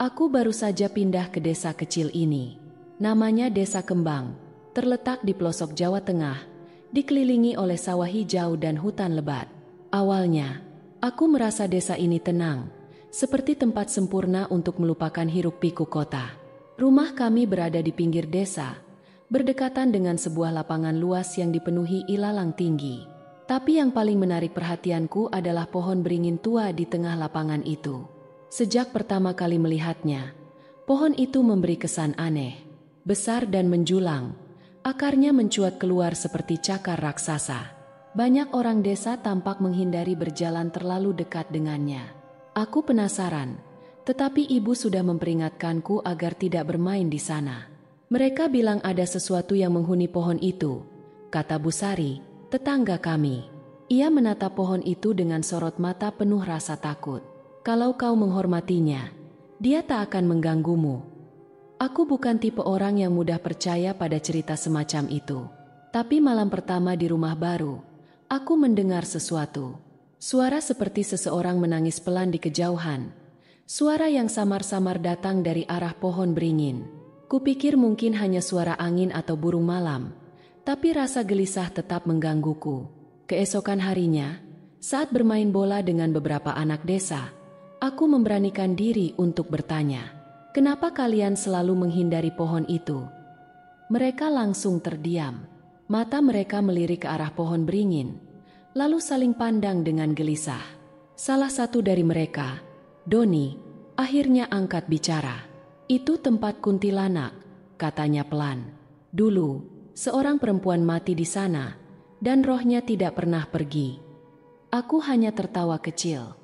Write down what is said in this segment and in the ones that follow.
Aku baru saja pindah ke desa kecil ini. Namanya Desa Kembang, terletak di pelosok Jawa Tengah, dikelilingi oleh sawah hijau dan hutan lebat. Awalnya, aku merasa desa ini tenang, seperti tempat sempurna untuk melupakan hiruk-pikuk kota. Rumah kami berada di pinggir desa, berdekatan dengan sebuah lapangan luas yang dipenuhi ilalang tinggi. Tapi yang paling menarik perhatianku adalah pohon beringin tua di tengah lapangan itu. Sejak pertama kali melihatnya, pohon itu memberi kesan aneh, besar dan menjulang. Akarnya mencuat keluar seperti cakar raksasa. Banyak orang desa tampak menghindari berjalan terlalu dekat dengannya. Aku penasaran, tetapi ibu sudah memperingatkanku agar tidak bermain di sana. Mereka bilang ada sesuatu yang menghuni pohon itu, kata Bu Sari, tetangga kami. Ia menatap pohon itu dengan sorot mata penuh rasa takut. Kalau kau menghormatinya, dia tak akan mengganggumu. Aku bukan tipe orang yang mudah percaya pada cerita semacam itu. Tapi malam pertama di rumah baru, aku mendengar sesuatu. Suara seperti seseorang menangis pelan di kejauhan. Suara yang samar-samar datang dari arah pohon beringin. Kupikir mungkin hanya suara angin atau burung malam, tapi rasa gelisah tetap menggangguku. Keesokan harinya, saat bermain bola dengan beberapa anak desa, aku memberanikan diri untuk bertanya, "Kenapa kalian selalu menghindari pohon itu?" Mereka langsung terdiam. Mata mereka melirik ke arah pohon beringin, lalu saling pandang dengan gelisah. Salah satu dari mereka, Doni, akhirnya angkat bicara. "Itu tempat kuntilanak," katanya pelan. "Dulu, seorang perempuan mati di sana, dan rohnya tidak pernah pergi." Aku hanya tertawa kecil.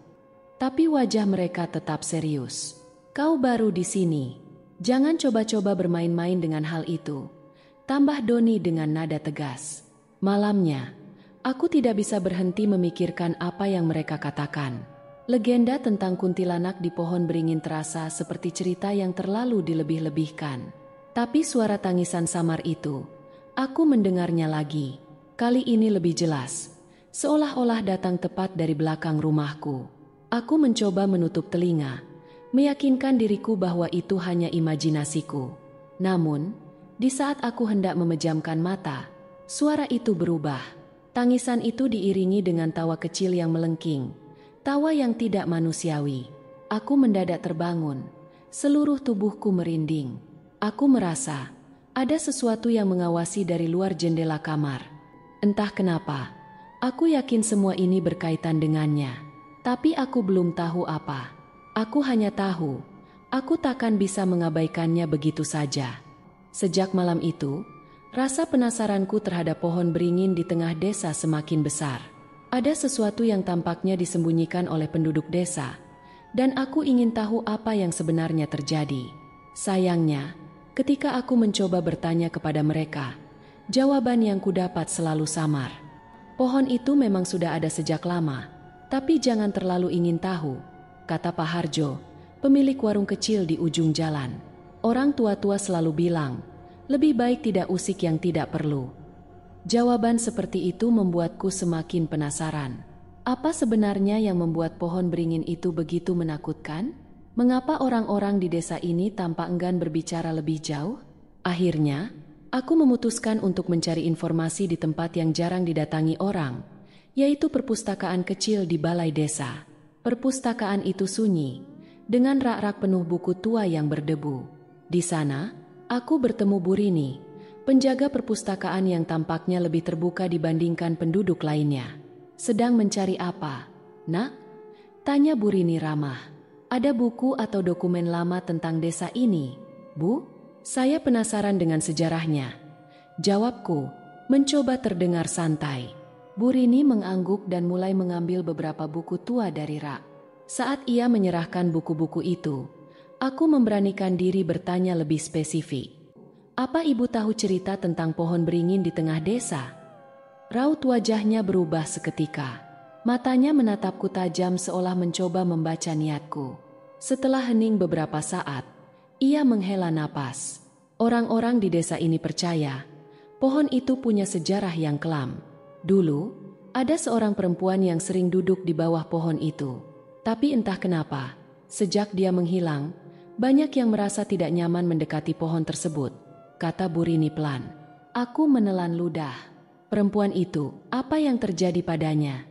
Tapi wajah mereka tetap serius. "Kau baru di sini. Jangan coba-coba bermain-main dengan hal itu," tambah Doni dengan nada tegas. Malamnya, aku tidak bisa berhenti memikirkan apa yang mereka katakan. Legenda tentang kuntilanak di pohon beringin terasa seperti cerita yang terlalu dilebih-lebihkan. Tapi suara tangisan samar itu, aku mendengarnya lagi. Kali ini lebih jelas, seolah-olah datang tepat dari belakang rumahku. Aku mencoba menutup telinga, meyakinkan diriku bahwa itu hanya imajinasiku. Namun, di saat aku hendak memejamkan mata, suara itu berubah. Tangisan itu diiringi dengan tawa kecil yang melengking. Tawa yang tidak manusiawi. Aku mendadak terbangun. Seluruh tubuhku merinding. Aku merasa ada sesuatu yang mengawasi dari luar jendela kamar. Entah kenapa, aku yakin semua ini berkaitan dengannya. Tapi aku belum tahu apa. Aku hanya tahu, aku takkan bisa mengabaikannya begitu saja. Sejak malam itu, rasa penasaranku terhadap pohon beringin di tengah desa semakin besar. Ada sesuatu yang tampaknya disembunyikan oleh penduduk desa, dan aku ingin tahu apa yang sebenarnya terjadi. Sayangnya, ketika aku mencoba bertanya kepada mereka, jawaban yang kudapat selalu samar. Pohon itu memang sudah ada sejak lama, tapi jangan terlalu ingin tahu, kata Pak Harjo, pemilik warung kecil di ujung jalan. Orang tua-tua selalu bilang, lebih baik tidak usik yang tidak perlu. Jawaban seperti itu membuatku semakin penasaran. Apa sebenarnya yang membuat pohon beringin itu begitu menakutkan? Mengapa orang-orang di desa ini tampak enggan berbicara lebih jauh? Akhirnya, aku memutuskan untuk mencari informasi di tempat yang jarang didatangi orang, yaitu perpustakaan kecil di balai desa. Perpustakaan itu sunyi, dengan rak-rak penuh buku tua yang berdebu. Di sana, aku bertemu Bu Rini, penjaga perpustakaan yang tampaknya lebih terbuka dibandingkan penduduk lainnya. "Sedang mencari apa, Nak?" tanya Bu Rini ramah. "Ada buku atau dokumen lama tentang desa ini, Bu?" "Saya penasaran dengan sejarahnya," jawabku, mencoba terdengar santai. Bu Rini mengangguk dan mulai mengambil beberapa buku tua dari rak. Saat ia menyerahkan buku-buku itu, aku memberanikan diri bertanya lebih spesifik. "Apa Ibu tahu cerita tentang pohon beringin di tengah desa?" Raut wajahnya berubah seketika. Matanya menatapku tajam seolah mencoba membaca niatku. Setelah hening beberapa saat, ia menghela napas. Orang-orang di desa ini percaya, pohon itu punya sejarah yang kelam. Dulu, ada seorang perempuan yang sering duduk di bawah pohon itu. Tapi entah kenapa, sejak dia menghilang, Banyak yang merasa tidak nyaman mendekati pohon tersebut, kata Bu Rini pelan. Aku menelan ludah. Perempuan itu, apa yang terjadi padanya?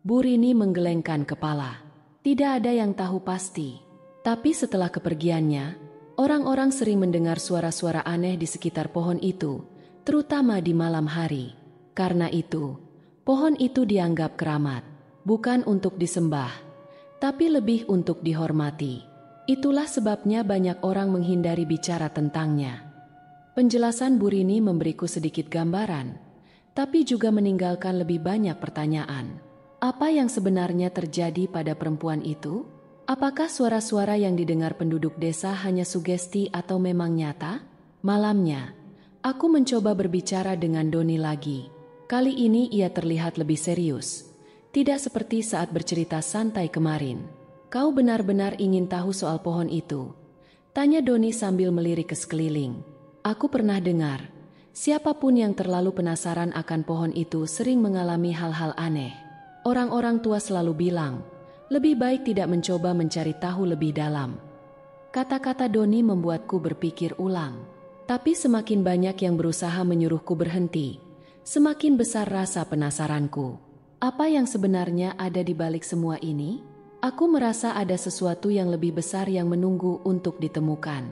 Bu Rini menggelengkan kepala. Tidak ada yang tahu pasti. Tapi setelah kepergiannya, orang-orang sering mendengar suara-suara aneh di sekitar pohon itu, terutama di malam hari. Karena itu, pohon itu dianggap keramat, bukan untuk disembah, tapi lebih untuk dihormati. Itulah sebabnya banyak orang menghindari bicara tentangnya. Penjelasan Bu Rini memberiku sedikit gambaran, tapi juga meninggalkan lebih banyak pertanyaan. Apa yang sebenarnya terjadi pada perempuan itu? Apakah suara-suara yang didengar penduduk desa hanya sugesti atau memang nyata? Malamnya, aku mencoba berbicara dengan Doni lagi. Kali ini ia terlihat lebih serius. Tidak seperti saat bercerita santai kemarin. Kau benar-benar ingin tahu soal pohon itu? Tanya Doni sambil melirik ke sekeliling. Aku pernah dengar, siapapun yang terlalu penasaran akan pohon itu sering mengalami hal-hal aneh. Orang-orang tua selalu bilang, lebih baik tidak mencoba mencari tahu lebih dalam. Kata-kata Doni membuatku berpikir ulang. Tapi semakin banyak yang berusaha menyuruhku berhenti, semakin besar rasa penasaranku. Apa yang sebenarnya ada di balik semua ini? Aku merasa ada sesuatu yang lebih besar yang menunggu untuk ditemukan.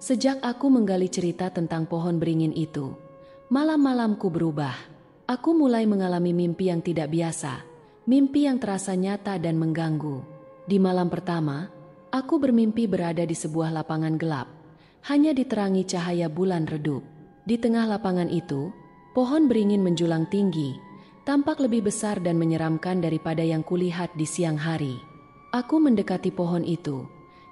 Sejak aku menggali cerita tentang pohon beringin itu, malam-malamku berubah. Aku mulai mengalami mimpi yang tidak biasa, mimpi yang terasa nyata dan mengganggu. Di malam pertama, aku bermimpi berada di sebuah lapangan gelap, hanya diterangi cahaya bulan redup. Di tengah lapangan itu, pohon beringin menjulang tinggi, tampak lebih besar dan menyeramkan daripada yang kulihat di siang hari. Aku mendekati pohon itu,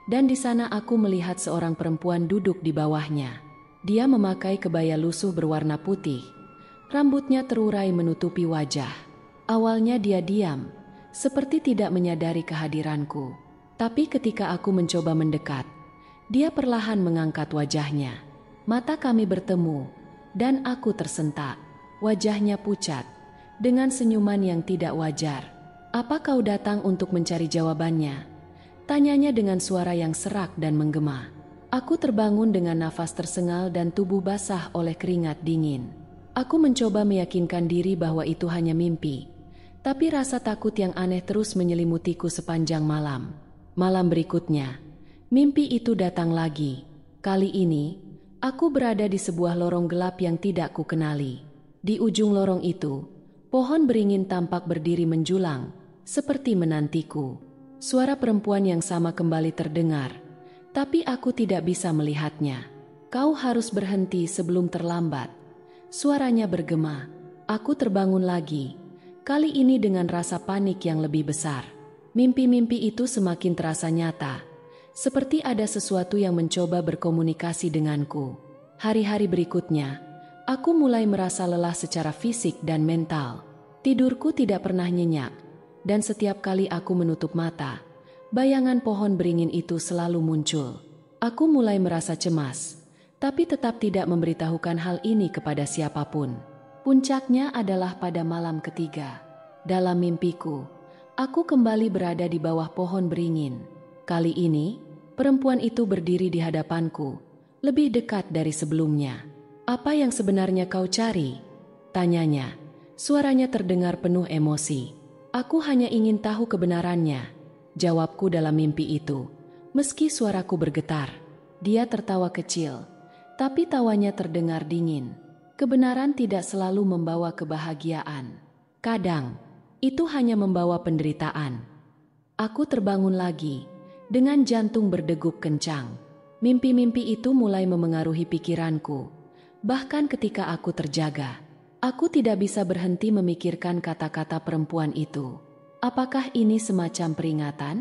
dan di sana aku melihat seorang perempuan duduk di bawahnya. Dia memakai kebaya lusuh berwarna putih. Rambutnya terurai menutupi wajah. Awalnya dia diam, seperti tidak menyadari kehadiranku. Tapi ketika aku mencoba mendekat, dia perlahan mengangkat wajahnya. Mata kami bertemu, dan aku tersentak. Wajahnya pucat, dengan senyuman yang tidak wajar. Apa kau datang untuk mencari jawabannya? Tanyanya dengan suara yang serak dan menggema. Aku terbangun dengan nafas tersengal dan tubuh basah oleh keringat dingin. Aku mencoba meyakinkan diri bahwa itu hanya mimpi. Tapi rasa takut yang aneh terus menyelimutiku sepanjang malam. Malam berikutnya, mimpi itu datang lagi. Kali ini, aku berada di sebuah lorong gelap yang tidak kukenali. Di ujung lorong itu, pohon beringin tampak berdiri menjulang, seperti menantiku. Suara perempuan yang sama kembali terdengar, tapi aku tidak bisa melihatnya. Kau harus berhenti sebelum terlambat. Suaranya bergema. Aku terbangun lagi, kali ini dengan rasa panik yang lebih besar. Mimpi-mimpi itu semakin terasa nyata, seperti ada sesuatu yang mencoba berkomunikasi denganku. Hari-hari berikutnya, aku mulai merasa lelah secara fisik dan mental. Tidurku tidak pernah nyenyak, dan setiap kali aku menutup mata, bayangan pohon beringin itu selalu muncul. Aku mulai merasa cemas, tapi tetap tidak memberitahukan hal ini kepada siapapun. Puncaknya adalah pada malam ketiga. Dalam mimpiku, aku kembali berada di bawah pohon beringin. Kali ini, perempuan itu berdiri di hadapanku, lebih dekat dari sebelumnya. Apa yang sebenarnya kau cari? Tanyanya. Suaranya terdengar penuh emosi. Aku hanya ingin tahu kebenarannya, jawabku dalam mimpi itu. Meski suaraku bergetar, dia tertawa kecil, tapi tawanya terdengar dingin. Kebenaran tidak selalu membawa kebahagiaan. Kadang, itu hanya membawa penderitaan. Aku terbangun lagi, dengan jantung berdegup kencang. Mimpi-mimpi itu mulai memengaruhi pikiranku. Bahkan ketika aku terjaga, aku tidak bisa berhenti memikirkan kata-kata perempuan itu. Apakah ini semacam peringatan?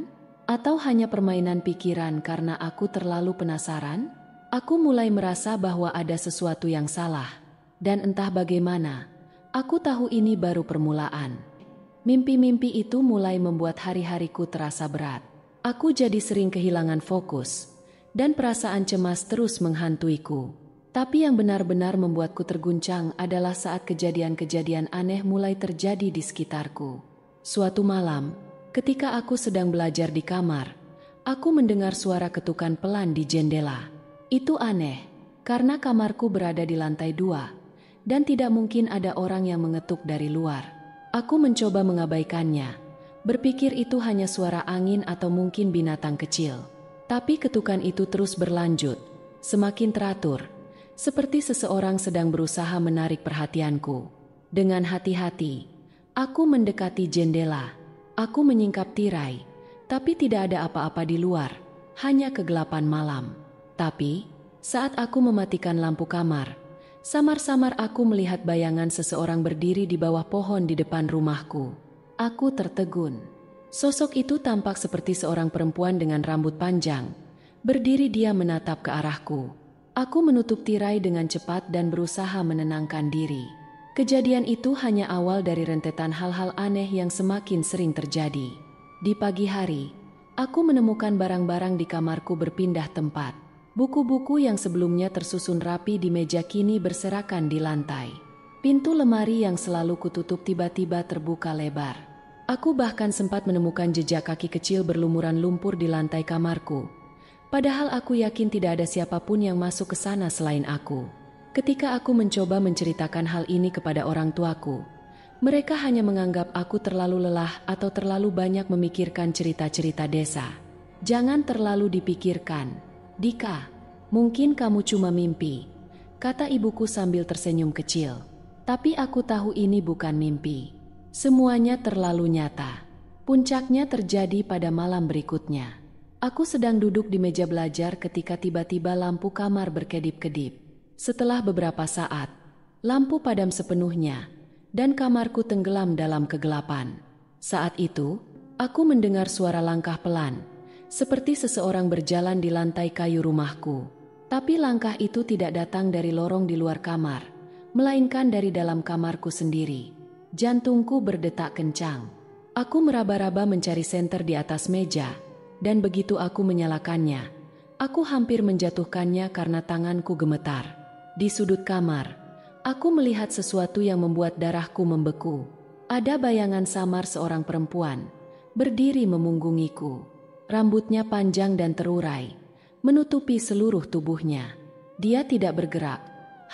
Atau hanya permainan pikiran karena aku terlalu penasaran? Aku mulai merasa bahwa ada sesuatu yang salah. Dan entah bagaimana, aku tahu ini baru permulaan. Mimpi-mimpi itu mulai membuat hari-hariku terasa berat. Aku jadi sering kehilangan fokus, dan perasaan cemas terus menghantuiku. Tapi yang benar-benar membuatku terguncang adalah saat kejadian-kejadian aneh mulai terjadi di sekitarku. Suatu malam, ketika aku sedang belajar di kamar, aku mendengar suara ketukan pelan di jendela. Itu aneh, karena kamarku berada di lantai 2, dan tidak mungkin ada orang yang mengetuk dari luar. Aku mencoba mengabaikannya, berpikir itu hanya suara angin atau mungkin binatang kecil. Tapi ketukan itu terus berlanjut, semakin teratur, seperti seseorang sedang berusaha menarik perhatianku. Dengan hati-hati, aku mendekati jendela. Aku menyingkap tirai, tapi tidak ada apa-apa di luar, hanya kegelapan malam. Tapi, saat aku mematikan lampu kamar, samar-samar aku melihat bayangan seseorang berdiri di bawah pohon di depan rumahku. Aku tertegun. Sosok itu tampak seperti seorang perempuan dengan rambut panjang. Berdiri dia menatap ke arahku. Aku menutup tirai dengan cepat dan berusaha menenangkan diri. Kejadian itu hanya awal dari rentetan hal-hal aneh yang semakin sering terjadi. Di pagi hari, aku menemukan barang-barang di kamarku berpindah tempat. Buku-buku yang sebelumnya tersusun rapi di meja kini berserakan di lantai. Pintu lemari yang selalu kututup tiba-tiba terbuka lebar. Aku bahkan sempat menemukan jejak kaki kecil berlumuran lumpur di lantai kamarku. Padahal aku yakin tidak ada siapapun yang masuk ke sana selain aku. Ketika aku mencoba menceritakan hal ini kepada orang tuaku, mereka hanya menganggap aku terlalu lelah atau terlalu banyak memikirkan cerita-cerita desa. Jangan terlalu dipikirkan, Dika. Mungkin kamu cuma mimpi, kata ibuku sambil tersenyum kecil. Tapi aku tahu ini bukan mimpi. Semuanya terlalu nyata. Puncaknya terjadi pada malam berikutnya. Aku sedang duduk di meja belajar ketika tiba-tiba lampu kamar berkedip-kedip. Setelah beberapa saat, lampu padam sepenuhnya, dan kamarku tenggelam dalam kegelapan. Saat itu, aku mendengar suara langkah pelan, seperti seseorang berjalan di lantai kayu rumahku. Tapi langkah itu tidak datang dari lorong di luar kamar, melainkan dari dalam kamarku sendiri. Jantungku berdetak kencang. Aku meraba-raba mencari senter di atas meja, dan begitu aku menyalakannya, aku hampir menjatuhkannya karena tanganku gemetar. Di sudut kamar, aku melihat sesuatu yang membuat darahku membeku. Ada bayangan samar seorang perempuan, berdiri memunggungiku. Rambutnya panjang dan terurai, menutupi seluruh tubuhnya. Dia tidak bergerak,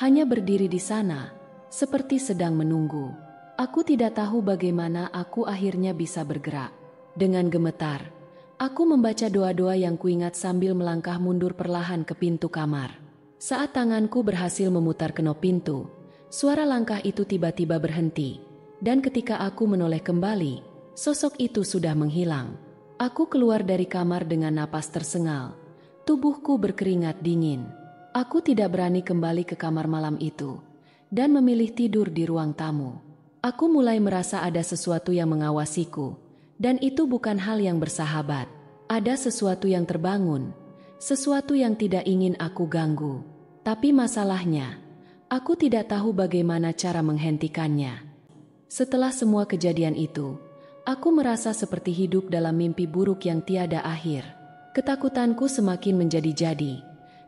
hanya berdiri di sana, seperti sedang menunggu. Aku tidak tahu bagaimana aku akhirnya bisa bergerak. Dengan gemetar, aku membaca doa-doa yang kuingat sambil melangkah mundur perlahan ke pintu kamar. Saat tanganku berhasil memutar kenop pintu, suara langkah itu tiba-tiba berhenti, dan ketika aku menoleh kembali, sosok itu sudah menghilang. Aku keluar dari kamar dengan napas tersengal, tubuhku berkeringat dingin. Aku tidak berani kembali ke kamar malam itu, dan memilih tidur di ruang tamu. Aku mulai merasa ada sesuatu yang mengawasiku, dan itu bukan hal yang bersahabat. Ada sesuatu yang terbangun, sesuatu yang tidak ingin aku ganggu. Tapi masalahnya, aku tidak tahu bagaimana cara menghentikannya. Setelah semua kejadian itu, aku merasa seperti hidup dalam mimpi buruk yang tiada akhir. Ketakutanku semakin menjadi-jadi,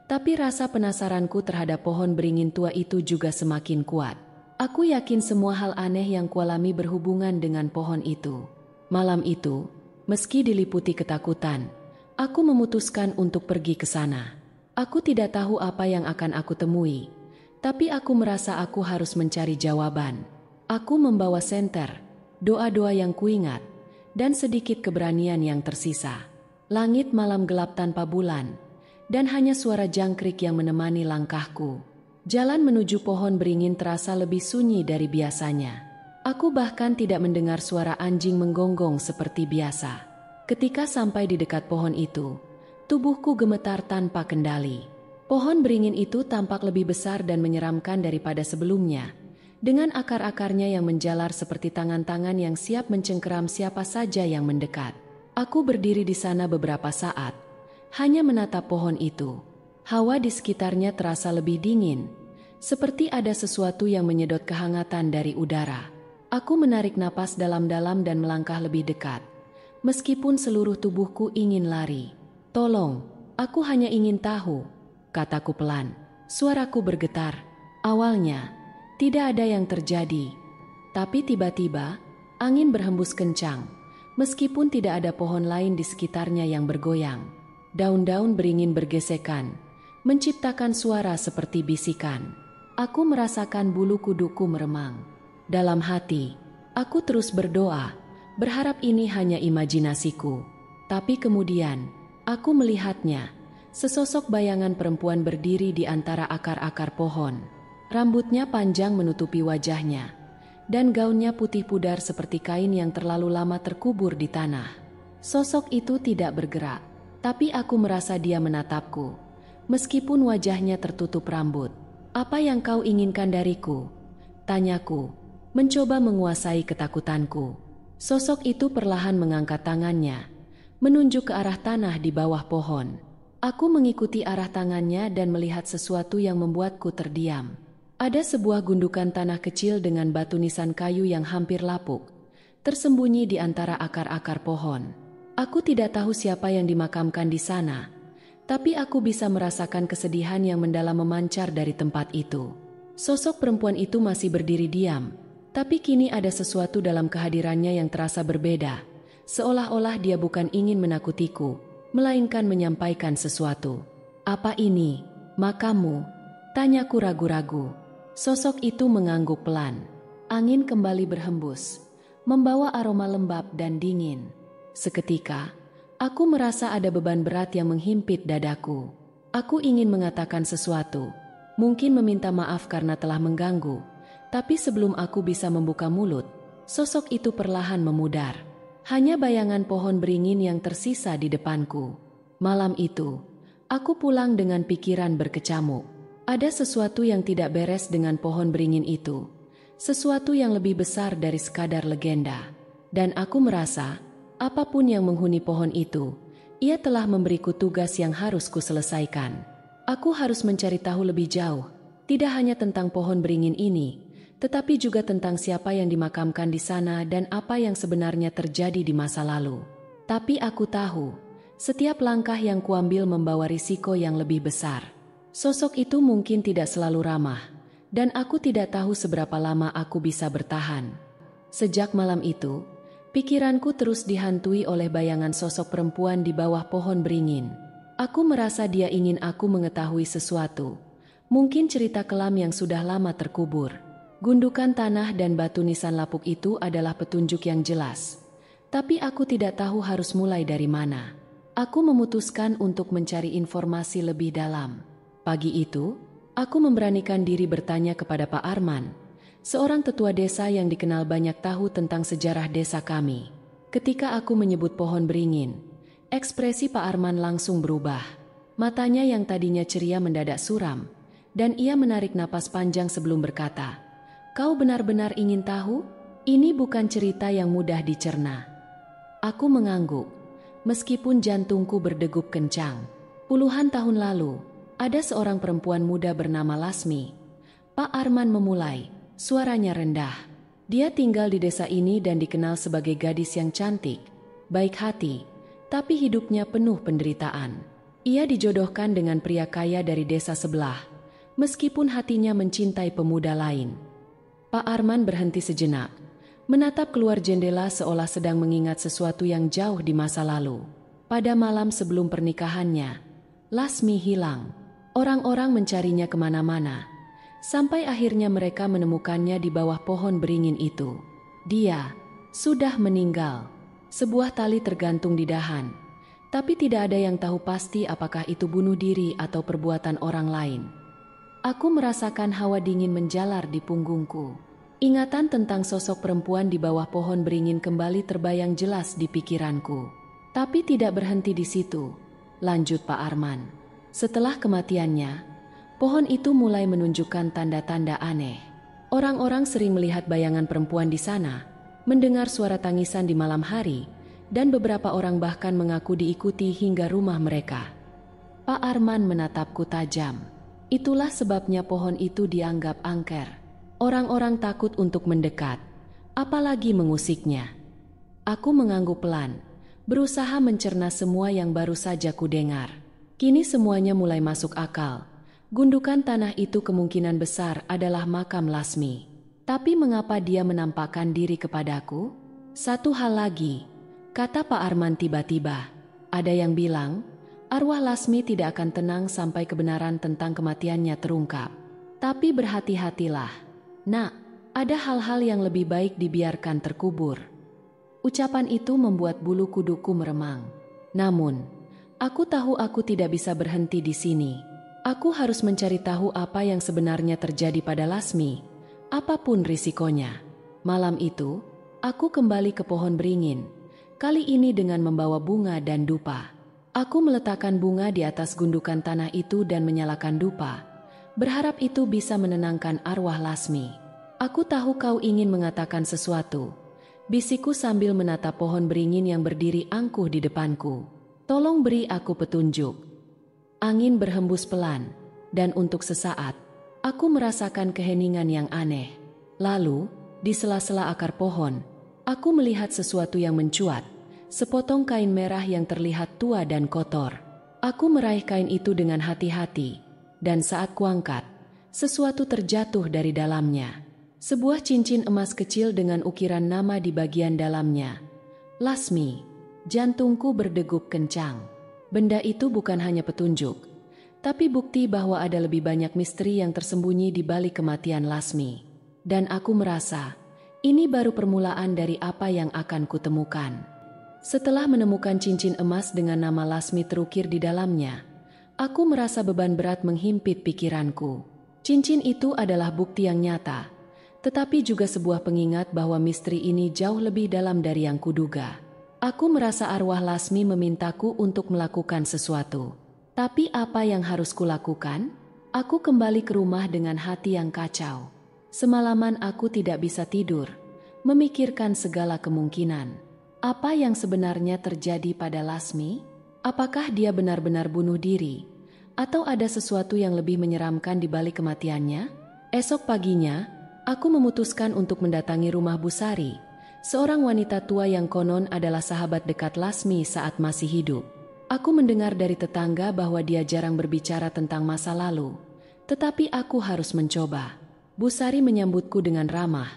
tapi rasa penasaranku terhadap pohon beringin tua itu juga semakin kuat. Aku yakin semua hal aneh yang kualami berhubungan dengan pohon itu. Malam itu, meski diliputi ketakutan, aku memutuskan untuk pergi ke sana. Aku tidak tahu apa yang akan aku temui, tapi aku merasa aku harus mencari jawaban. Aku membawa senter, doa-doa yang kuingat, dan sedikit keberanian yang tersisa. Langit malam gelap tanpa bulan, dan hanya suara jangkrik yang menemani langkahku. Jalan menuju pohon beringin terasa lebih sunyi dari biasanya. Aku bahkan tidak mendengar suara anjing menggonggong seperti biasa. Ketika sampai di dekat pohon itu, tubuhku gemetar tanpa kendali. Pohon beringin itu tampak lebih besar dan menyeramkan daripada sebelumnya, dengan akar-akarnya yang menjalar seperti tangan-tangan yang siap mencengkeram siapa saja yang mendekat. Aku berdiri di sana beberapa saat, hanya menatap pohon itu. Hawa di sekitarnya terasa lebih dingin, seperti ada sesuatu yang menyedot kehangatan dari udara. Aku menarik napas dalam-dalam dan melangkah lebih dekat, meskipun seluruh tubuhku ingin lari. "Tolong, aku hanya ingin tahu," kataku pelan. Suaraku bergetar. Awalnya, tidak ada yang terjadi. Tapi tiba-tiba, angin berhembus kencang, Meskipun tidak ada pohon lain di sekitarnya yang bergoyang, daun-daun beringin bergesekan, menciptakan suara seperti bisikan. Aku merasakan bulu kuduku meremang. Dalam hati, aku terus berdoa, berharap ini hanya imajinasiku. Tapi kemudian, aku melihatnya, sesosok bayangan perempuan berdiri di antara akar-akar pohon. Rambutnya panjang menutupi wajahnya, dan gaunnya putih pudar seperti kain yang terlalu lama terkubur di tanah. Sosok itu tidak bergerak, tapi aku merasa dia menatapku. Meskipun wajahnya tertutup rambut. "Apa yang kau inginkan dariku?" tanyaku, mencoba menguasai ketakutanku. Sosok itu perlahan mengangkat tangannya, menunjuk ke arah tanah di bawah pohon. Aku mengikuti arah tangannya dan melihat sesuatu yang membuatku terdiam. Ada sebuah gundukan tanah kecil dengan batu nisan kayu yang hampir lapuk, tersembunyi di antara akar-akar pohon. Aku tidak tahu siapa yang dimakamkan di sana, tapi aku bisa merasakan kesedihan yang mendalam memancar dari tempat itu. Sosok perempuan itu masih berdiri diam, tapi kini ada sesuatu dalam kehadirannya yang terasa berbeda, seolah-olah dia bukan ingin menakutiku, melainkan menyampaikan sesuatu. "Apa ini? Makammu?" tanyaku ragu-ragu. Sosok itu mengangguk pelan. Angin kembali berhembus, membawa aroma lembab dan dingin. Seketika, aku merasa ada beban berat yang menghimpit dadaku. Aku ingin mengatakan sesuatu, mungkin meminta maaf karena telah mengganggu, tapi sebelum aku bisa membuka mulut, sosok itu perlahan memudar. Hanya bayangan pohon beringin yang tersisa di depanku. Malam itu, aku pulang dengan pikiran berkecamuk. Ada sesuatu yang tidak beres dengan pohon beringin itu. Sesuatu yang lebih besar dari sekadar legenda. Dan aku merasa, apapun yang menghuni pohon itu, ia telah memberiku tugas yang harus kuselesaikan. Aku harus mencari tahu lebih jauh, tidak hanya tentang pohon beringin ini, tetapi juga tentang siapa yang dimakamkan di sana dan apa yang sebenarnya terjadi di masa lalu. Tapi aku tahu, setiap langkah yang kuambil membawa risiko yang lebih besar. Sosok itu mungkin tidak selalu ramah, dan aku tidak tahu seberapa lama aku bisa bertahan. Sejak malam itu, pikiranku terus dihantui oleh bayangan sosok perempuan di bawah pohon beringin. Aku merasa dia ingin aku mengetahui sesuatu, mungkin cerita kelam yang sudah lama terkubur. Gundukan tanah dan batu nisan lapuk itu adalah petunjuk yang jelas, tapi aku tidak tahu harus mulai dari mana. Aku memutuskan untuk mencari informasi lebih dalam. Pagi itu, aku memberanikan diri bertanya kepada Pak Arman, seorang tetua desa yang dikenal banyak tahu tentang sejarah desa kami. Ketika aku menyebut pohon beringin, ekspresi Pak Arman langsung berubah. Matanya yang tadinya ceria mendadak suram, dan ia menarik napas panjang sebelum berkata, "Kau benar-benar ingin tahu? Ini bukan cerita yang mudah dicerna." Aku mengangguk, meskipun jantungku berdegup kencang. Puluhan tahun lalu, ada seorang perempuan muda bernama Lasmi. Pak Arman memulai, suaranya rendah. Dia tinggal di desa ini dan dikenal sebagai gadis yang cantik, baik hati, tapi hidupnya penuh penderitaan. Ia dijodohkan dengan pria kaya dari desa sebelah, meskipun hatinya mencintai pemuda lain. Pak Arman berhenti sejenak, menatap keluar jendela seolah sedang mengingat sesuatu yang jauh di masa lalu. Pada malam sebelum pernikahannya, Lasmi hilang. Orang-orang mencarinya kemana-mana, sampai akhirnya mereka menemukannya di bawah pohon beringin itu. Dia sudah meninggal. Sebuah tali tergantung di dahan, tapi tidak ada yang tahu pasti apakah itu bunuh diri atau perbuatan orang lain. Aku merasakan hawa dingin menjalar di punggungku. Ingatan tentang sosok perempuan di bawah pohon beringin kembali terbayang jelas di pikiranku. Tapi tidak berhenti di situ, lanjut Pak Arman. Setelah kematiannya, pohon itu mulai menunjukkan tanda-tanda aneh. Orang-orang sering melihat bayangan perempuan di sana, mendengar suara tangisan di malam hari, dan beberapa orang bahkan mengaku diikuti hingga rumah mereka. Pak Arman menatapku tajam. Itulah sebabnya pohon itu dianggap angker. Orang-orang takut untuk mendekat, apalagi mengusiknya. Aku mengangguk pelan, berusaha mencerna semua yang baru saja kudengar. Kini semuanya mulai masuk akal. Gundukan tanah itu kemungkinan besar adalah makam Lasmi. Tapi mengapa dia menampakkan diri kepadaku? Satu hal lagi, kata Pak Arman tiba-tiba. Ada yang bilang, arwah Lasmi tidak akan tenang sampai kebenaran tentang kematiannya terungkap. Tapi berhati-hatilah. Nak, ada hal-hal yang lebih baik dibiarkan terkubur. Ucapan itu membuat bulu kuduku meremang. Namun, aku tahu aku tidak bisa berhenti di sini. Aku harus mencari tahu apa yang sebenarnya terjadi pada Lasmi, apapun risikonya. Malam itu, aku kembali ke pohon beringin, kali ini dengan membawa bunga dan dupa. Aku meletakkan bunga di atas gundukan tanah itu dan menyalakan dupa, berharap itu bisa menenangkan arwah Lasmi. Aku tahu kau ingin mengatakan sesuatu, bisikku sambil menatap pohon beringin yang berdiri angkuh di depanku. Tolong beri aku petunjuk. Angin berhembus pelan, dan untuk sesaat, aku merasakan keheningan yang aneh. Lalu, di sela-sela akar pohon, aku melihat sesuatu yang mencuat, sepotong kain merah yang terlihat tua dan kotor. Aku meraih kain itu dengan hati-hati, dan saat kuangkat, sesuatu terjatuh dari dalamnya. Sebuah cincin emas kecil dengan ukiran nama di bagian dalamnya. Lasmi, jantungku berdegup kencang. Benda itu bukan hanya petunjuk, tapi bukti bahwa ada lebih banyak misteri yang tersembunyi di balik kematian Lasmi. Dan aku merasa, ini baru permulaan dari apa yang akan kutemukan. Setelah menemukan cincin emas dengan nama Lasmi terukir di dalamnya, aku merasa beban berat menghimpit pikiranku. Cincin itu adalah bukti yang nyata, tetapi juga sebuah pengingat bahwa misteri ini jauh lebih dalam dari yang kuduga. Aku merasa arwah Lasmi memintaku untuk melakukan sesuatu. Tapi apa yang harus kulakukan? Aku kembali ke rumah dengan hati yang kacau. Semalaman aku tidak bisa tidur, memikirkan segala kemungkinan. Apa yang sebenarnya terjadi pada Lasmi? Apakah dia benar-benar bunuh diri? Atau ada sesuatu yang lebih menyeramkan di balik kematiannya? Esok paginya, aku memutuskan untuk mendatangi rumah Bu Sari, seorang wanita tua yang konon adalah sahabat dekat Lasmi saat masih hidup. Aku mendengar dari tetangga bahwa dia jarang berbicara tentang masa lalu, tetapi aku harus mencoba. Bu Sari menyambutku dengan ramah,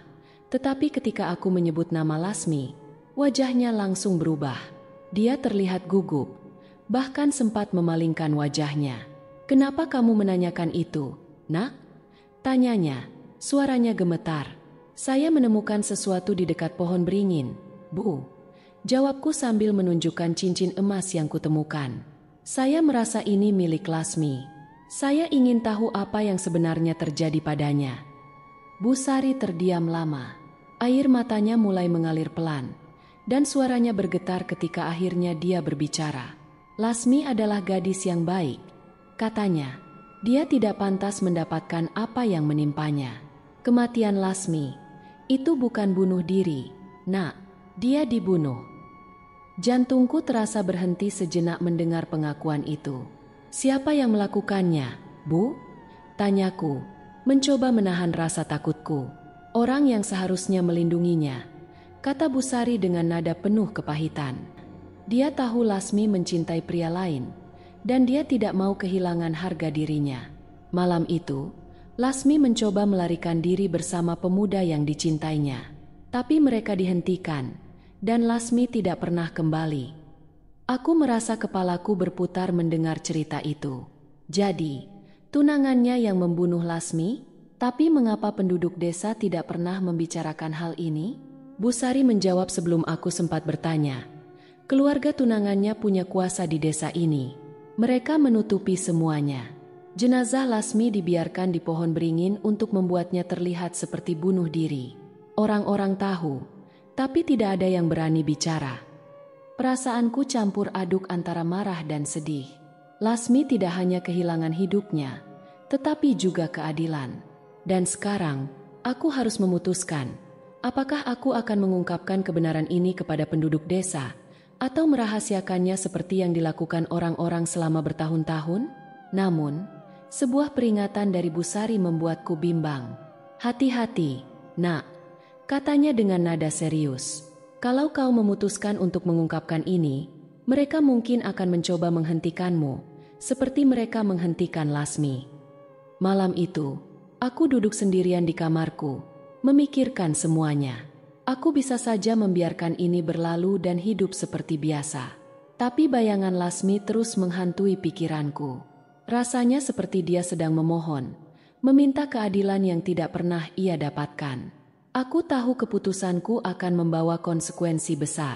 tetapi ketika aku menyebut nama Lasmi, wajahnya langsung berubah. Dia terlihat gugup, bahkan sempat memalingkan wajahnya. "Kenapa kamu menanyakan itu, Nak?" tanyanya. Suaranya gemetar. "Saya menemukan sesuatu di dekat pohon beringin, Bu," jawabku sambil menunjukkan cincin emas yang kutemukan. "Saya merasa ini milik Lasmi. Saya ingin tahu apa yang sebenarnya terjadi padanya." Bu Sari terdiam lama. Air matanya mulai mengalir pelan, dan suaranya bergetar ketika akhirnya dia berbicara. "Lasmi adalah gadis yang baik," katanya. "Dia tidak pantas mendapatkan apa yang menimpanya. Kematian Lasmi itu bukan bunuh diri, Nak. Dia dibunuh." Jantungku terasa berhenti sejenak mendengar pengakuan itu. "Siapa yang melakukannya, Bu?" tanyaku, mencoba menahan rasa takutku. "Orang yang seharusnya melindunginya," kata Bu Sari dengan nada penuh kepahitan. "Dia tahu Lasmi mencintai pria lain, dan dia tidak mau kehilangan harga dirinya. Malam itu, Lasmi mencoba melarikan diri bersama pemuda yang dicintainya. Tapi mereka dihentikan, dan Lasmi tidak pernah kembali." Aku merasa kepalaku berputar mendengar cerita itu. Jadi, tunangannya yang membunuh Lasmi? Tapi mengapa penduduk desa tidak pernah membicarakan hal ini? Bu Sari menjawab sebelum aku sempat bertanya. "Keluarga tunangannya punya kuasa di desa ini. Mereka menutupi semuanya. Jenazah Lasmi dibiarkan di pohon beringin untuk membuatnya terlihat seperti bunuh diri. Orang-orang tahu, tapi tidak ada yang berani bicara." Perasaanku campur aduk antara marah dan sedih. Lasmi tidak hanya kehilangan hidupnya, tetapi juga keadilan. Dan sekarang, aku harus memutuskan, apakah aku akan mengungkapkan kebenaran ini kepada penduduk desa, atau merahasiakannya seperti yang dilakukan orang-orang selama bertahun-tahun? Namun, sebuah peringatan dari Bu Sari membuatku bimbang. "Hati-hati, Nak," katanya dengan nada serius. "Kalau kau memutuskan untuk mengungkapkan ini, mereka mungkin akan mencoba menghentikanmu, seperti mereka menghentikan Lasmi." Malam itu, aku duduk sendirian di kamarku, memikirkan semuanya. Aku bisa saja membiarkan ini berlalu dan hidup seperti biasa. Tapi bayangan Lasmi terus menghantui pikiranku. Rasanya seperti dia sedang memohon, meminta keadilan yang tidak pernah ia dapatkan. Aku tahu keputusanku akan membawa konsekuensi besar.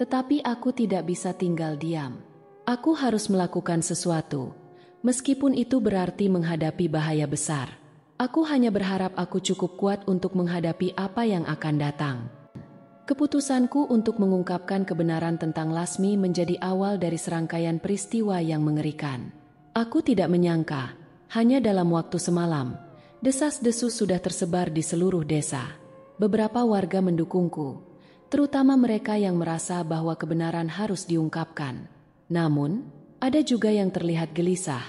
Tetapi aku tidak bisa tinggal diam. Aku harus melakukan sesuatu, meskipun itu berarti menghadapi bahaya besar. Aku hanya berharap aku cukup kuat untuk menghadapi apa yang akan datang. Keputusanku untuk mengungkapkan kebenaran tentang Lasmi menjadi awal dari serangkaian peristiwa yang mengerikan. Aku tidak menyangka, hanya dalam waktu semalam, desas-desus sudah tersebar di seluruh desa. Beberapa warga mendukungku, terutama mereka yang merasa bahwa kebenaran harus diungkapkan. Namun, ada juga yang terlihat gelisah,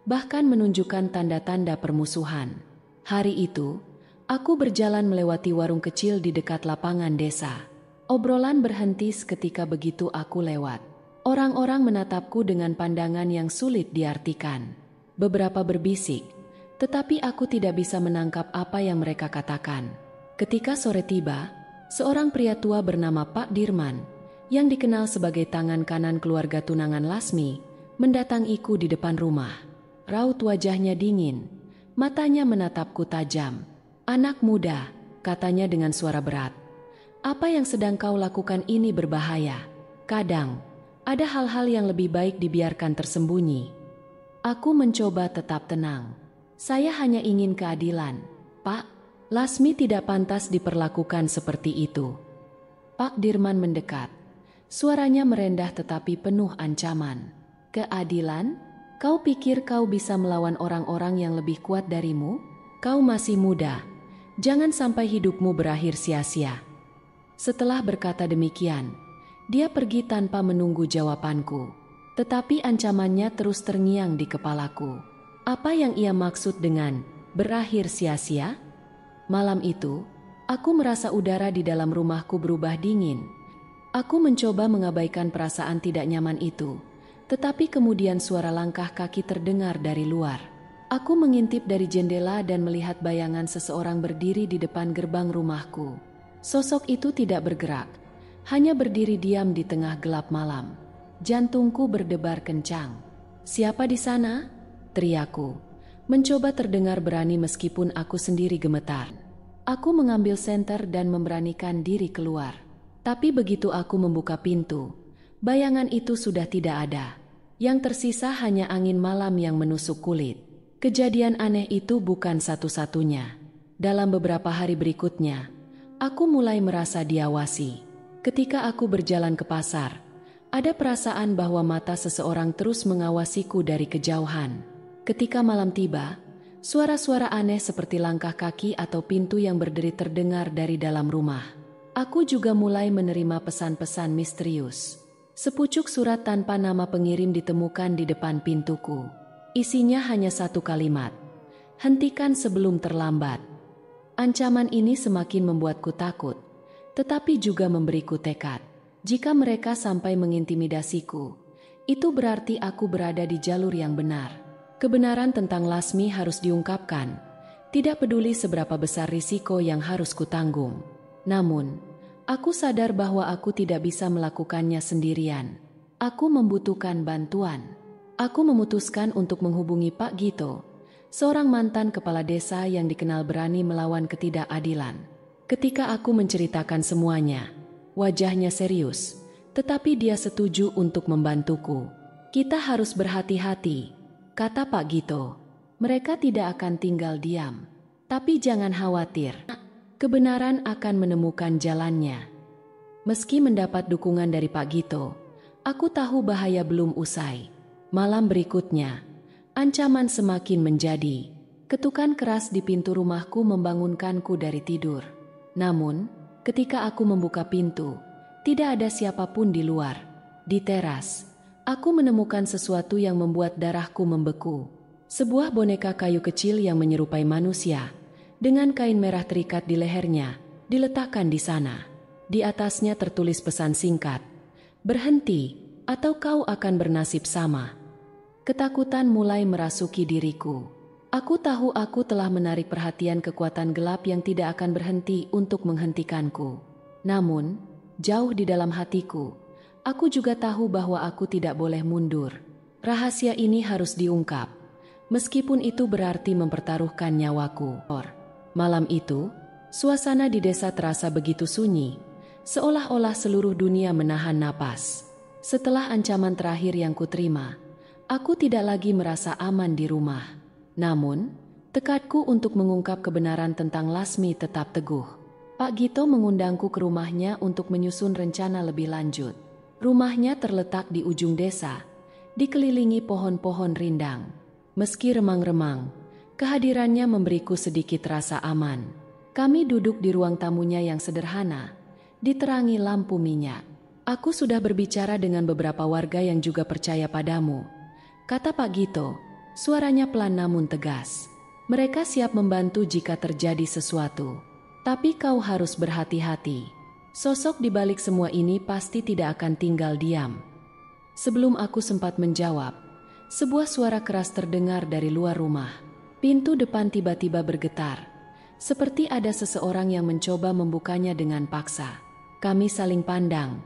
bahkan menunjukkan tanda-tanda permusuhan. Hari itu, aku berjalan melewati warung kecil di dekat lapangan desa. Obrolan berhenti seketika begitu aku lewat. Orang-orang menatapku dengan pandangan yang sulit diartikan. Beberapa berbisik, tetapi aku tidak bisa menangkap apa yang mereka katakan. Ketika sore tiba, seorang pria tua bernama Pak Dirman, yang dikenal sebagai tangan kanan keluarga tunangan Lasmi, mendatangiku di depan rumah. Raut wajahnya dingin. Matanya menatapku tajam. "Anak muda," katanya dengan suara berat. "Apa yang sedang kau lakukan ini berbahaya. Kadang, ada hal-hal yang lebih baik dibiarkan tersembunyi." Aku mencoba tetap tenang. "Saya hanya ingin keadilan, Pak. Lasmi tidak pantas diperlakukan seperti itu." Pak Dirman mendekat. Suaranya merendah tetapi penuh ancaman. "Keadilan? Kau pikir kau bisa melawan orang-orang yang lebih kuat darimu? Kau masih muda. Jangan sampai hidupmu berakhir sia-sia." Setelah berkata demikian, dia pergi tanpa menunggu jawabanku. Tetapi ancamannya terus terngiang di kepalaku. Apa yang ia maksud dengan berakhir sia-sia? Malam itu, aku merasa udara di dalam rumahku berubah dingin. Aku mencoba mengabaikan perasaan tidak nyaman itu. Tetapi kemudian suara langkah kaki terdengar dari luar. Aku mengintip dari jendela dan melihat bayangan seseorang berdiri di depan gerbang rumahku. Sosok itu tidak bergerak, hanya berdiri diam di tengah gelap malam. Jantungku berdebar kencang. "Siapa di sana?" teriakku. Mencoba terdengar berani meskipun aku sendiri gemetar. Aku mengambil senter dan memberanikan diri keluar. Tapi begitu aku membuka pintu, bayangan itu sudah tidak ada. Yang tersisa hanya angin malam yang menusuk kulit. Kejadian aneh itu bukan satu-satunya. Dalam beberapa hari berikutnya, aku mulai merasa diawasi. Ketika aku berjalan ke pasar, ada perasaan bahwa mata seseorang terus mengawasiku dari kejauhan. Ketika malam tiba, suara-suara aneh seperti langkah kaki atau pintu yang berderi terdengar dari dalam rumah. Aku juga mulai menerima pesan-pesan misterius. Sepucuk surat tanpa nama pengirim ditemukan di depan pintuku. Isinya hanya satu kalimat, "Hentikan sebelum terlambat." Ancaman ini semakin membuatku takut, tetapi juga memberiku tekad. Jika mereka sampai mengintimidasiku, itu berarti aku berada di jalur yang benar. Kebenaran tentang Lasmi harus diungkapkan, tidak peduli seberapa besar risiko yang harus kutanggung. Namun, aku sadar bahwa aku tidak bisa melakukannya sendirian. Aku membutuhkan bantuan. Aku memutuskan untuk menghubungi Pak Gito, seorang mantan kepala desa yang dikenal berani melawan ketidakadilan. Ketika aku menceritakan semuanya, wajahnya serius, tetapi dia setuju untuk membantuku. "Kita harus berhati-hati," kata Pak Gito. "Mereka tidak akan tinggal diam. Tapi jangan khawatir. Kebenaran akan menemukan jalannya." Meski mendapat dukungan dari Pak Gito, aku tahu bahaya belum usai. Malam berikutnya, ancaman semakin menjadi. Ketukan keras di pintu rumahku membangunkanku dari tidur. Namun, ketika aku membuka pintu, tidak ada siapapun di luar. Di teras, aku menemukan sesuatu yang membuat darahku membeku. Sebuah boneka kayu kecil yang menyerupai manusia, dengan kain merah terikat di lehernya, diletakkan di sana. Di atasnya tertulis pesan singkat, "Berhenti, atau kau akan bernasib sama." Ketakutan mulai merasuki diriku. Aku tahu aku telah menarik perhatian kekuatan gelap yang tidak akan berhenti untuk menghentikanku. Namun, jauh di dalam hatiku, aku juga tahu bahwa aku tidak boleh mundur. Rahasia ini harus diungkap, meskipun itu berarti mempertaruhkan nyawaku. Malam itu, suasana di desa terasa begitu sunyi, seolah-olah seluruh dunia menahan napas. Setelah ancaman terakhir yang kuterima, aku tidak lagi merasa aman di rumah. Namun, tekadku untuk mengungkap kebenaran tentang Lasmi tetap teguh. Pak Gito mengundangku ke rumahnya untuk menyusun rencana lebih lanjut. Rumahnya terletak di ujung desa, dikelilingi pohon-pohon rindang. Meski remang-remang, kehadirannya memberiku sedikit rasa aman. Kami duduk di ruang tamunya yang sederhana, diterangi lampu minyak. Aku sudah berbicara dengan beberapa warga yang juga percaya padamu, kata Pak Gito, suaranya pelan namun tegas. Mereka siap membantu jika terjadi sesuatu. Tapi kau harus berhati-hati. Sosok di balik semua ini pasti tidak akan tinggal diam. Sebelum aku sempat menjawab, sebuah suara keras terdengar dari luar rumah. Pintu depan tiba-tiba bergetar, seperti ada seseorang yang mencoba membukanya dengan paksa. Kami saling pandang.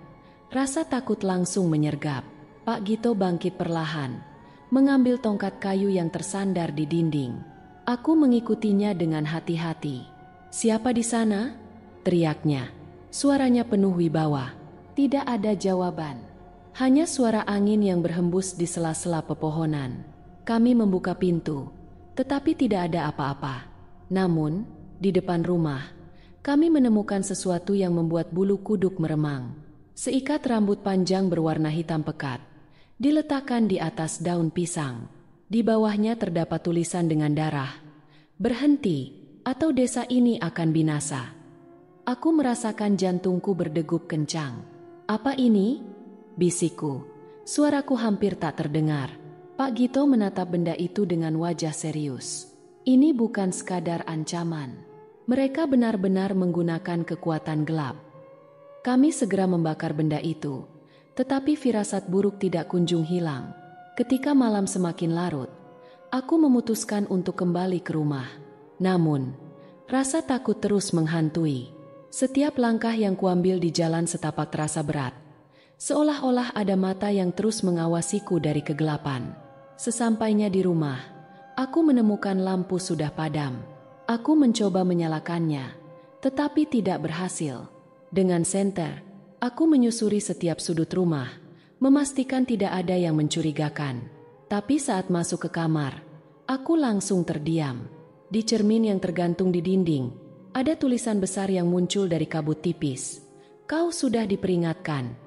Rasa takut langsung menyergap. Pak Gito bangkit perlahan, mengambil tongkat kayu yang tersandar di dinding. Aku mengikutinya dengan hati-hati. "Siapa di sana?" teriaknya. Suaranya penuh wibawa. Tidak ada jawaban. Hanya suara angin yang berhembus di sela-sela pepohonan. Kami membuka pintu, tetapi tidak ada apa-apa. Namun, di depan rumah, kami menemukan sesuatu yang membuat bulu kuduk meremang. Seikat rambut panjang berwarna hitam pekat, diletakkan di atas daun pisang. Di bawahnya terdapat tulisan dengan darah, "Berhenti, atau desa ini akan binasa." Aku merasakan jantungku berdegup kencang. "Apa ini?" bisikku. Suaraku hampir tak terdengar. Pak Gito menatap benda itu dengan wajah serius. Ini bukan sekadar ancaman. Mereka benar-benar menggunakan kekuatan gelap. Kami segera membakar benda itu, tetapi firasat buruk tidak kunjung hilang. Ketika malam semakin larut, aku memutuskan untuk kembali ke rumah. Namun, rasa takut terus menghantui. Setiap langkah yang kuambil di jalan setapak terasa berat, seolah-olah ada mata yang terus mengawasiku dari kegelapan. Sesampainya di rumah, aku menemukan lampu sudah padam. Aku mencoba menyalakannya, tetapi tidak berhasil. Dengan senter, aku menyusuri setiap sudut rumah, memastikan tidak ada yang mencurigakan. Tapi saat masuk ke kamar, aku langsung terdiam. Di cermin yang tergantung di dinding, ada tulisan besar yang muncul dari kabut tipis. "Kau sudah diperingatkan."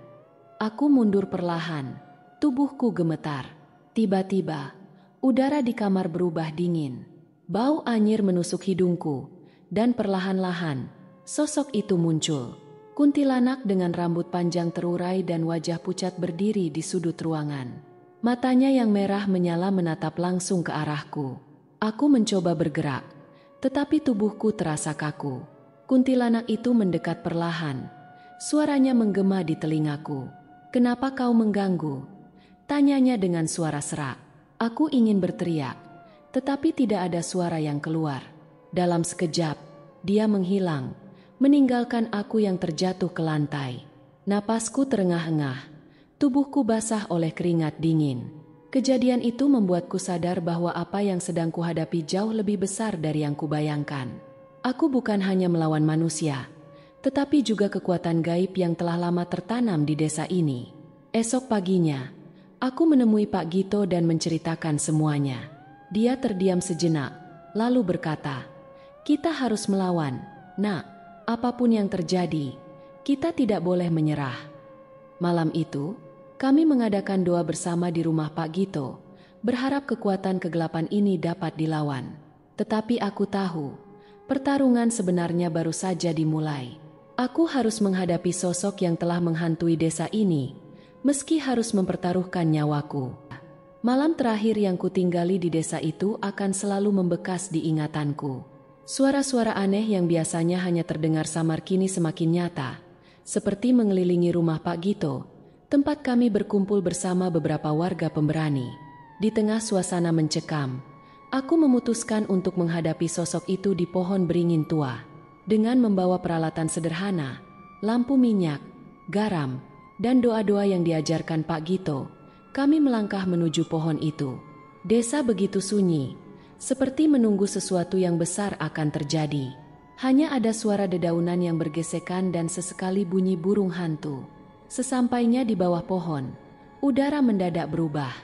Aku mundur perlahan, tubuhku gemetar. Tiba-tiba, udara di kamar berubah dingin. Bau anyir menusuk hidungku, dan perlahan-lahan, sosok itu muncul. Kuntilanak dengan rambut panjang terurai dan wajah pucat berdiri di sudut ruangan. Matanya yang merah menyala menatap langsung ke arahku. Aku mencoba bergerak, tetapi tubuhku terasa kaku. Kuntilanak itu mendekat perlahan. Suaranya menggema di telingaku. "Kenapa kau mengganggu?" tanyanya dengan suara serak. Aku ingin berteriak, tetapi tidak ada suara yang keluar. Dalam sekejap, dia menghilang, meninggalkan aku yang terjatuh ke lantai. Napasku terengah-engah, tubuhku basah oleh keringat dingin. Kejadian itu membuatku sadar bahwa apa yang sedang kuhadapi jauh lebih besar dari yang kubayangkan. Aku bukan hanya melawan manusia, tetapi juga kekuatan gaib yang telah lama tertanam di desa ini. Esok paginya, aku menemui Pak Gito dan menceritakan semuanya. Dia terdiam sejenak, lalu berkata, "Kita harus melawan, Nak. Apapun yang terjadi, kita tidak boleh menyerah." Malam itu, kami mengadakan doa bersama di rumah Pak Gito, berharap kekuatan kegelapan ini dapat dilawan. Tetapi aku tahu, pertarungan sebenarnya baru saja dimulai. Aku harus menghadapi sosok yang telah menghantui desa ini, meski harus mempertaruhkan nyawaku. Malam terakhir yang kutinggali di desa itu akan selalu membekas di ingatanku. Suara-suara aneh yang biasanya hanya terdengar samar kini semakin nyata, seperti mengelilingi rumah Pak Gito, tempat kami berkumpul bersama beberapa warga pemberani. Di tengah suasana mencekam, aku memutuskan untuk menghadapi sosok itu di pohon beringin tua. Dengan membawa peralatan sederhana, lampu minyak, garam, dan doa-doa yang diajarkan Pak Gito, kami melangkah menuju pohon itu. Desa begitu sunyi, seperti menunggu sesuatu yang besar akan terjadi. Hanya ada suara dedaunan yang bergesekan dan sesekali bunyi burung hantu. Sesampainya di bawah pohon, udara mendadak berubah.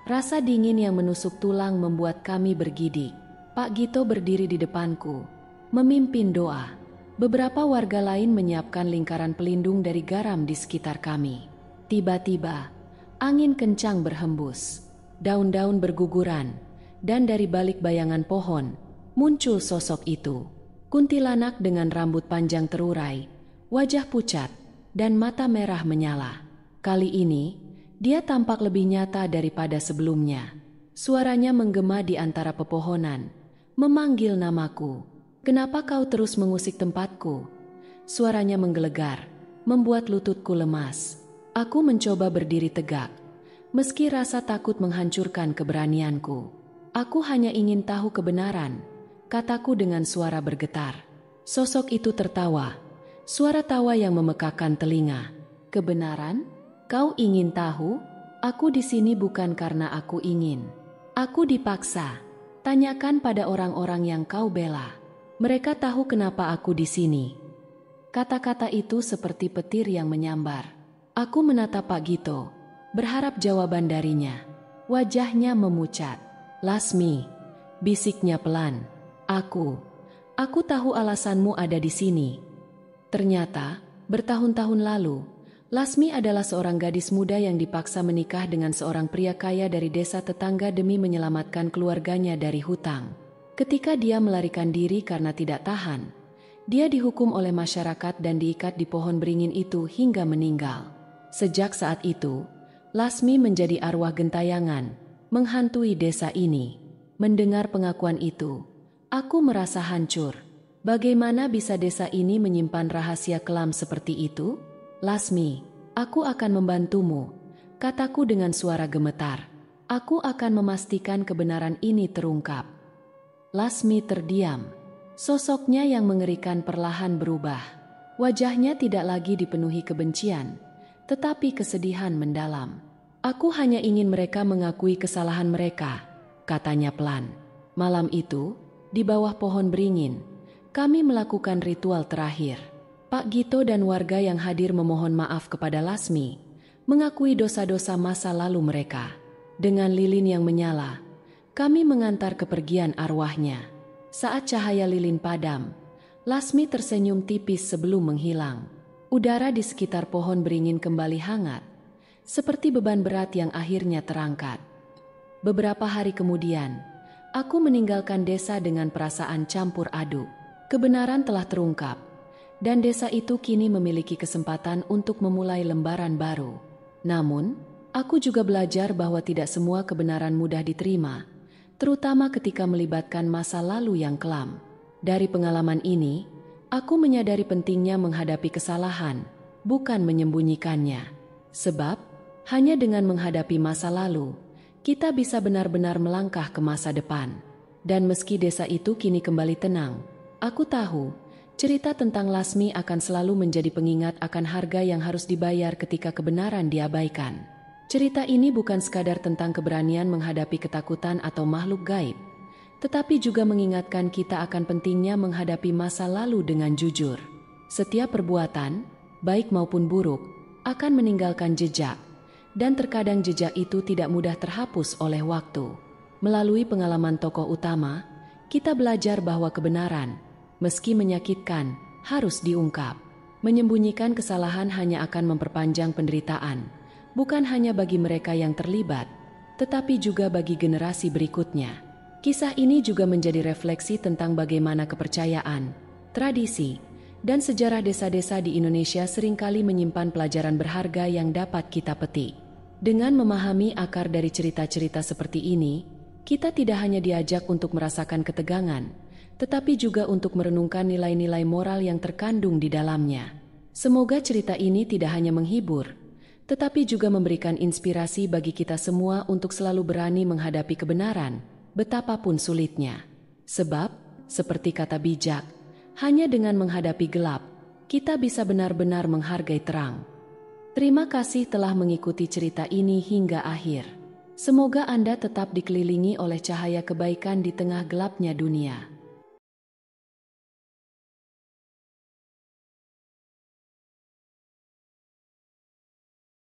Rasa dingin yang menusuk tulang membuat kami bergidik. Pak Gito berdiri di depanku, memimpin doa. Beberapa warga lain menyiapkan lingkaran pelindung dari garam di sekitar kami. Tiba-tiba, angin kencang berhembus, daun-daun berguguran, dan dari balik bayangan pohon, muncul sosok itu. Kuntilanak dengan rambut panjang terurai, wajah pucat, dan mata merah menyala. Kali ini, dia tampak lebih nyata daripada sebelumnya. Suaranya menggema di antara pepohonan, memanggil namaku. "Kenapa kau terus mengusik tempatku?" Suaranya menggelegar, membuat lututku lemas. Aku mencoba berdiri tegak, meski rasa takut menghancurkan keberanianku. "Aku hanya ingin tahu kebenaran," kataku dengan suara bergetar. Sosok itu tertawa, suara tawa yang memekakkan telinga. "Kebenaran? Kau ingin tahu? Aku di sini bukan karena aku ingin. Aku dipaksa. Tanyakan pada orang-orang yang kau bela. Mereka tahu kenapa aku di sini." Kata-kata itu seperti petir yang menyambar. Aku menatap Pak Gito, berharap jawaban darinya. Wajahnya memucat. "Lasmi," bisiknya pelan. Aku tahu alasanmu ada di sini." Ternyata, bertahun-tahun lalu, Lasmi adalah seorang gadis muda yang dipaksa menikah dengan seorang pria kaya dari desa tetangga demi menyelamatkan keluarganya dari hutang. Ketika dia melarikan diri karena tidak tahan, dia dihukum oleh masyarakat dan diikat di pohon beringin itu hingga meninggal. Sejak saat itu, Lasmi menjadi arwah gentayangan, menghantui desa ini. Mendengar pengakuan itu, aku merasa hancur. Bagaimana bisa desa ini menyimpan rahasia kelam seperti itu? "Lasmi, aku akan membantumu," kataku dengan suara gemetar. "Aku akan memastikan kebenaran ini terungkap." Lasmi terdiam. Sosoknya yang mengerikan perlahan berubah. Wajahnya tidak lagi dipenuhi kebencian, tetapi kesedihan mendalam. "Aku hanya ingin mereka mengakui kesalahan mereka," katanya pelan. Malam itu, di bawah pohon beringin, kami melakukan ritual terakhir. Pak Gito dan warga yang hadir memohon maaf kepada Lasmi, mengakui dosa-dosa masa lalu mereka. Dengan lilin yang menyala, kami mengantar kepergian arwahnya. Saat cahaya lilin padam, Lasmi tersenyum tipis sebelum menghilang. Udara di sekitar pohon beringin kembali hangat, seperti beban berat yang akhirnya terangkat. Beberapa hari kemudian, aku meninggalkan desa dengan perasaan campur aduk. Kebenaran telah terungkap, dan desa itu kini memiliki kesempatan untuk memulai lembaran baru. Namun, aku juga belajar bahwa tidak semua kebenaran mudah diterima, terutama ketika melibatkan masa lalu yang kelam. Dari pengalaman ini, aku menyadari pentingnya menghadapi kesalahan, bukan menyembunyikannya. Sebab, hanya dengan menghadapi masa lalu, kita bisa benar-benar melangkah ke masa depan. Dan meski desa itu kini kembali tenang, aku tahu, cerita tentang Lasmi akan selalu menjadi pengingat akan harga yang harus dibayar ketika kebenaran diabaikan. Cerita ini bukan sekadar tentang keberanian menghadapi ketakutan atau makhluk gaib, tetapi juga mengingatkan kita akan pentingnya menghadapi masa lalu dengan jujur. Setiap perbuatan, baik maupun buruk, akan meninggalkan jejak, dan terkadang jejak itu tidak mudah terhapus oleh waktu. Melalui pengalaman tokoh utama, kita belajar bahwa kebenaran, meski menyakitkan, harus diungkap. Menyembunyikan kesalahan hanya akan memperpanjang penderitaan, bukan hanya bagi mereka yang terlibat, tetapi juga bagi generasi berikutnya. Kisah ini juga menjadi refleksi tentang bagaimana kepercayaan, tradisi, dan sejarah desa-desa di Indonesia seringkali menyimpan pelajaran berharga yang dapat kita petik. Dengan memahami akar dari cerita-cerita seperti ini, kita tidak hanya diajak untuk merasakan ketegangan, tetapi juga untuk merenungkan nilai-nilai moral yang terkandung di dalamnya. Semoga cerita ini tidak hanya menghibur, tetapi juga memberikan inspirasi bagi kita semua untuk selalu berani menghadapi kebenaran, betapapun sulitnya. Sebab, seperti kata bijak, hanya dengan menghadapi gelap, kita bisa benar-benar menghargai terang. Terima kasih telah mengikuti cerita ini hingga akhir. Semoga Anda tetap dikelilingi oleh cahaya kebaikan di tengah gelapnya dunia.